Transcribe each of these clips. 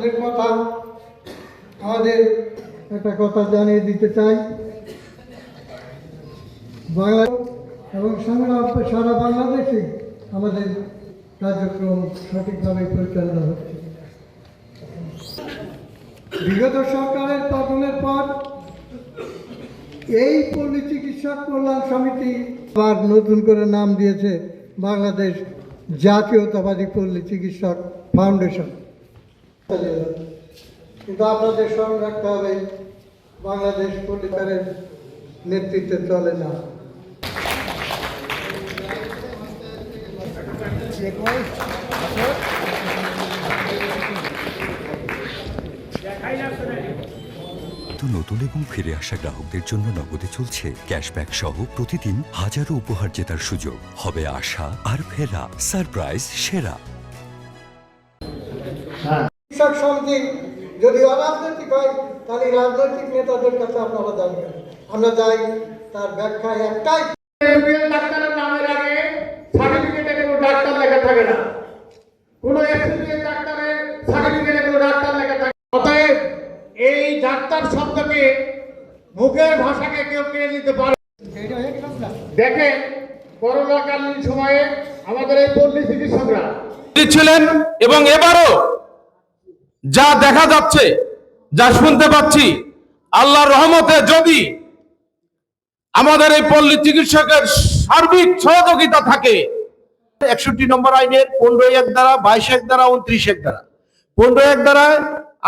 আপনাদের কথা আমাদের একটা কথা জানিয়ে দিতে চাই। বাংলা এবং সারা বাংলাদেশে আমাদের কার্যক্রম সঠিকভাবে পরিচালনা হচ্ছে। বিগত সরকারের পতনের পর এই পল্লী চিকিৎসক কল্যাণ সমিতি আবার নতুন করে নাম দিয়েছে বাংলাদেশ জাতীয়তাবাদী পল্লী চিকিৎসক ফাউন্ডেশন। কিন্তু আপনাদের স্মরণ রাখতে হবে, বাংলাদেশ পরিবারের নেতৃত্বে চলে না। নতুন এবং ফিরে আসা গ্রাহকদের জন্য নগদে চলছে ক্যাশব্যাক সহ প্রতিদিন হাজারো উপহার জেতার সুযোগ। হবে আশা আর ফেরা সারপ্রাইজ সেরা। চিকিৎসক সমিতি যদি অরাজনৈতিক হয় তাহলে রাজনৈতিক নেতাদের কাছে আপনারা জানবেন। আমরা যাই তার ব্যাখ্যা একটাই, ডাক্তারের নামের আগে সার্টিফিকেটে কোনো ডাক্তার লেখা থাকে না, কোনো এক্সপিরিয়েন্স ডাক্তারের সার্টিফিকেটে কোনো ডাক্তার লেখা থাকে। অতএব এই ডাক্তার শব্দকে মুখের ভাষাকে কেউ কেড়ে নিতে পারে। দেখেন করোনাকালীন সময়ে আমাদের এই পল্লী চিকিৎসকরা ছিলেন এবং এবারও যা দেখা যাচ্ছে, যা শুনতে পাচ্ছি, আল্লাহর রহমতে যদি আমাদের এই পল্লী চিকিৎসকের সার্বিক সহযোগিতা থাকে, 61 নম্বর আইনের 15(1) দ্বারা, 22(1) দ্বারা, 29(1) দ্বারা, 15(1) দ্বারা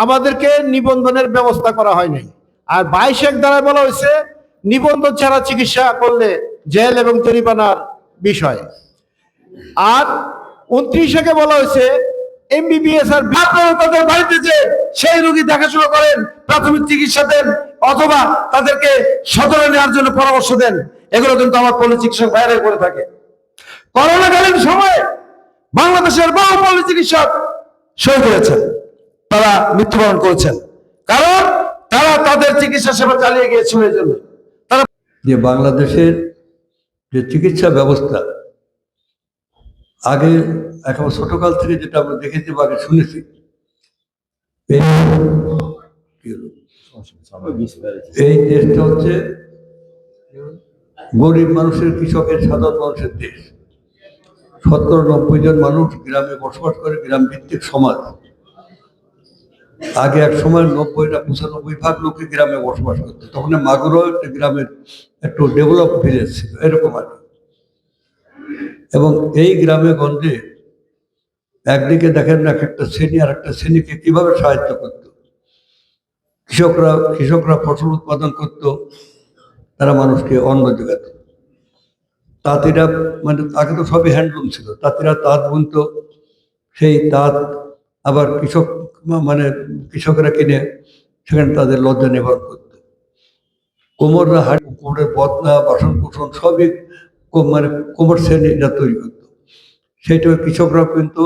আমাদেরকে নিবন্ধনের ব্যবস্থা করা হয় নাই, আর 22(1) দ্বারা বলা হয়েছে নিবন্ধন ছাড়া চিকিৎসা করলে জেল এবং জরিমানার বিষয়, আর 29(1) বলা হয়েছে এমবিবিএস আর তাদের বাড়িতে যে সেই রোগী দেখাশোনা করেন, প্রাথমিক চিকিৎসা দেন অথবা তাদেরকে সদরে নেওয়ার জন্য পরামর্শ দেন। এগুলো কিন্তু আমার পল্লী চিকিৎসক বাইরে করে থাকে। করোনাকালীন সময়ে বাংলাদেশের বহু পল্লী চিকিৎসক শহীদ হয়েছেন, তারা মৃত্যুবরণ করেছেন, কারণ তারা তাদের চিকিৎসা সেবা চালিয়ে গিয়েছিল। এই জন্য তারা যে বাংলাদেশের যে চিকিৎসা ব্যবস্থা আগে একেবারে ছোটকাল থেকে যেটা আমরা দেখেছি বা আগে শুনেছি, এই দেশটা হচ্ছে গরিব মানুষের, কৃষকের, সাধারণ মানুষের দেশ। 70-90 জন মানুষ গ্রামে বসবাস করে, গ্রাম ভিত্তিক সমাজ। আগে এক সময় 90-95% লোকে গ্রামে বসবাস করতো, তখন মাগুরো একটা গ্রামের একটু ডেভেলপ ভিলেজ ছিল, এরকম আর কি। এবং এই গ্রামে গঞ্জে একদিকে দেখেন না একটা শ্রেণী আর একটা শ্রেণীকে কিভাবে সাহায্য করত। কৃষকরা ফসল উৎপাদন করত, তারা মানুষকে অন্ন যোগাত। তাঁতিরা, মানে আগে তো সবই হ্যান্ডলুম ছিল, তাঁতিরা তাঁত বুনত, সেই তাঁত আবার কৃষকরা কিনে সেখানে তাদের লজ্জা নিবারণ করত। কোমররা কোমরের বদনা, বাসন কুসন সবই কোমর শ্রেণীরা তৈরি করতো। সেইটা কৃষকরা কিন্তু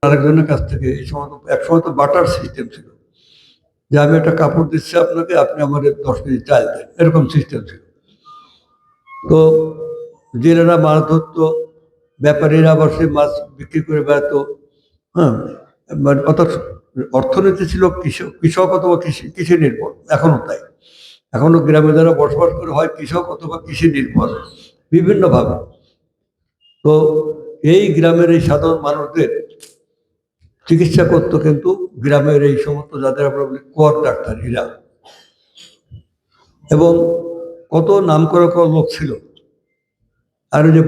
আরেকজনের কাছ থেকে এই সময়, এক সময় তো বাটার সিস্টেম ছিল, যে আমি একটা কাপড় দিচ্ছি আপনাকে, আপনি আমার 10 কেজি চাল দেন, এরকম সিস্টেম ছিল। তো জেলেরা মাছ ধরতো, ব্যাপারীরা আবার সেই মাছ বিক্রি করে বেড়াতো। হ্যাঁ, মানে অর্থাৎ অর্থনীতি ছিল কৃষক অথবা কৃষি নির্ভর, এখনো তাই। এখনো গ্রামে যারা বসবাস করে হয় কৃষক অথবা কৃষি নির্ভর বিভিন্নভাবে। তো এই গ্রামের এই সাধারণ মানুষদের চিকিৎসা করতো কিন্তু গ্রামের এই সমস্ত যাদের আমরা বলি কোয়ার ডাক্তার, এরা। এবং কত নাম করা লোক ছিল। আর ওই যে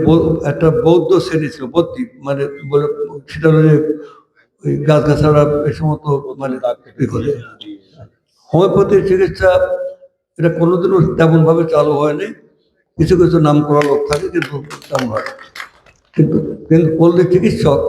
একটা বৌদ্ধ শ্রেণী ছিল, বৌদ্ধি মানে বলে, সেটা হলো যে ওই গাছগাছাড়া এই সমস্ত মানে করে হোমিওপ্যাথির চিকিৎসা, এটা কোনোদিনও তেমনভাবে চালু হয়নি। কিছু কিছু নাম করা লোক থাকে, কিন্তু তেমন হয়। কিন্তু পল্লী চিকিৎসক